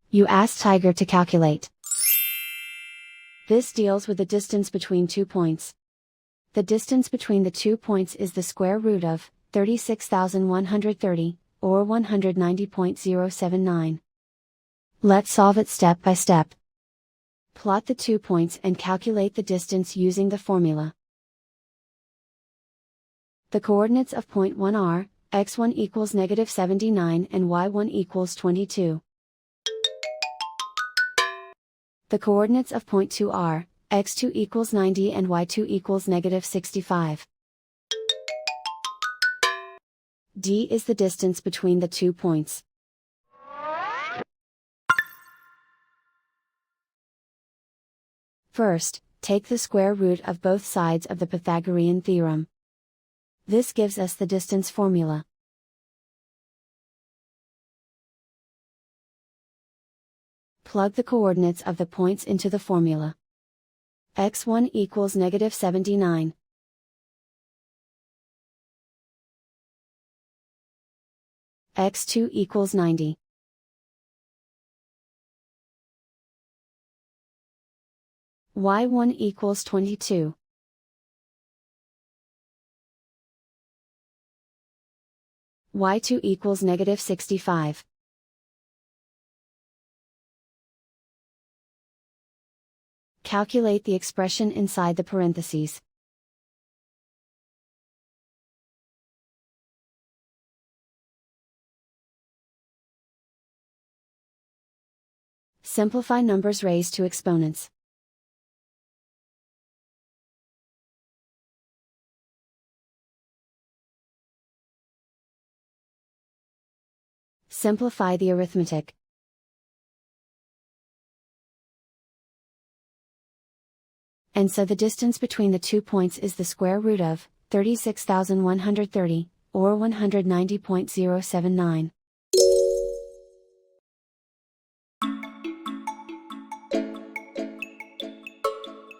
You ask Tiger to calculate. This deals with the distance between 2 points. The distance between the 2 points is the square root of 36,130, or 190.079. Let's solve it step by step. Plot the 2 points and calculate the distance using the formula. The coordinates of point 1 are, x1 equals -79 and y1 equals 22. The coordinates of point 2 are, x2 equals 90 and y2 equals -65. D is the distance between the 2 points. First, take the square root of both sides of the Pythagorean theorem. This gives us the distance formula. Plug the coordinates of the points into the formula. x1 equals -79. x2 equals 90. y1 equals 22. y2 equals -65. Calculate the expression inside the parentheses. Simplify numbers raised to exponents. Simplify the arithmetic. And so the distance between the 2 points is the square root of 36,130, or 190.079.